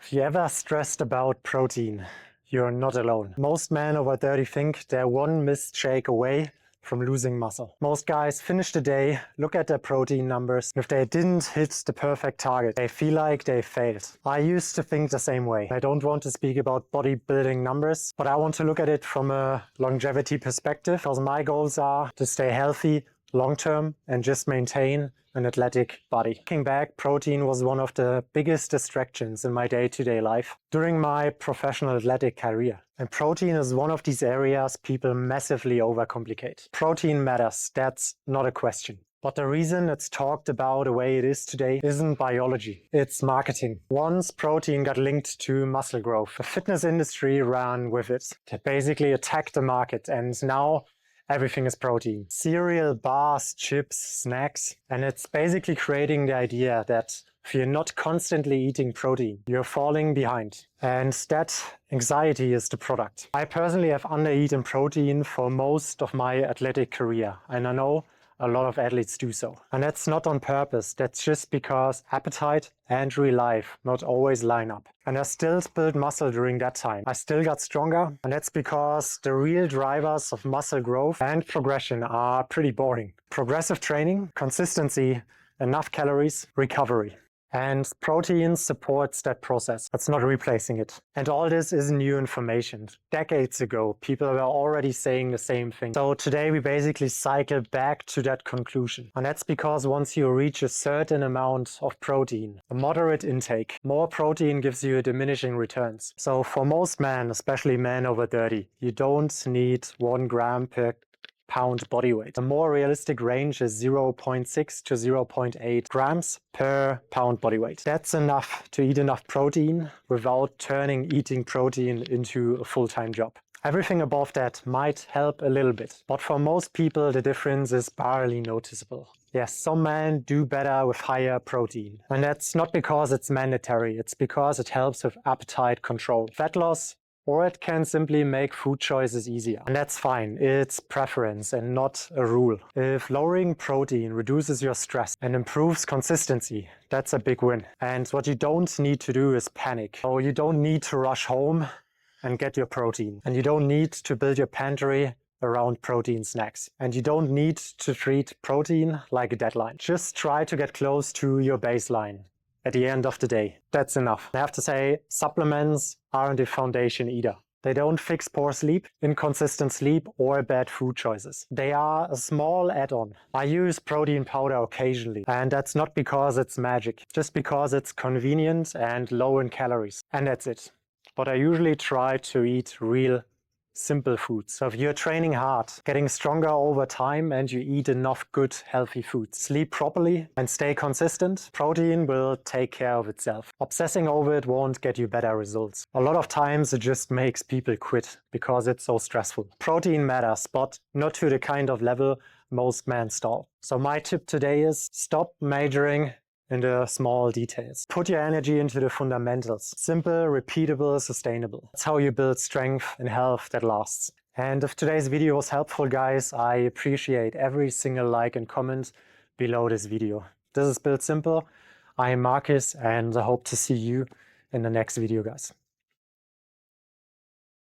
If you ever stressed about protein, you're not alone. Most men over 30 think they're one missed shake away from losing muscle. Most guys finish the day, look at their protein numbers. If they didn't hit the perfect target, they feel like they failed. I used to think the same way. I don't want to speak about bodybuilding numbers, but I want to look at it from a longevity perspective, because my goals are to stay healthy long-term and just maintain an athletic body. Looking back, protein was one of the biggest distractions in my day-to-day life during my professional athletic career. And protein is one of these areas people massively overcomplicate. Protein matters, that's not a question. But the reason it's talked about the way it is today isn't biology, it's marketing. Once protein got linked to muscle growth, the fitness industry ran with it. They basically attacked the market, and now everything is protein. Cereal, bars, chips, snacks. And it's basically creating the idea that if you're not constantly eating protein, you're falling behind. And that anxiety is the product. I personally have undereaten protein for most of my athletic career. And I know a lot of athletes do so. And that's not on purpose. That's just because appetite and real life not always line up. And I still built muscle during that time. I still got stronger. And that's because the real drivers of muscle growth and progression are pretty boring. Progressive training, consistency, enough calories, recovery. And protein supports that process. It's not replacing it. And all this isn't new information. Decades ago, people were already saying the same thing. So today we basically cycle back to that conclusion. And that's because once you reach a certain amount of protein, a moderate intake, more protein gives you diminishing returns. So for most men, especially men over 30, you don't need 1 gram per pound body weight. The more realistic range is 0.6 to 0.8 grams per pound body weight. That's enough to eat enough protein without turning eating protein into a full-time job. Everything above that might help a little bit, but for most people the difference is barely noticeable. Yes, some men do better with higher protein. And that's not because it's mandatory, it's because it helps with appetite control, fat loss, or it can simply make food choices easier. And that's fine, it's preference and not a rule. If lowering protein reduces your stress and improves consistency, that's a big win. And what you don't need to do is panic. So you don't need to rush home and get your protein. And you don't need to build your pantry around protein snacks. And you don't need to treat protein like a deadline. Just try to get close to your baseline at the end of the day. That's enough. I have to say, supplements aren't a foundation either. They don't fix poor sleep, inconsistent sleep, or bad food choices. They are a small add-on. I use protein powder occasionally, and that's not because it's magic, just because it's convenient and low in calories. And that's it. But I usually try to eat real simple foods. So if you're training hard, getting stronger over time, and you eat enough good, healthy foods, sleep properly and stay consistent, protein will take care of itself. Obsessing over it won't get you better results. A lot of times it just makes people quit because it's so stressful. Protein matters, but not to the kind of level most men stall. So my tip today is stop majoring in the small details. Put your energy into the fundamentals. Simple, repeatable, sustainable. That's how you build strength and health that lasts. And if today's video was helpful, guys, I appreciate every single like and comment below this video. This is Built Simple. I am Marcus, and I hope to see you in the next video, guys.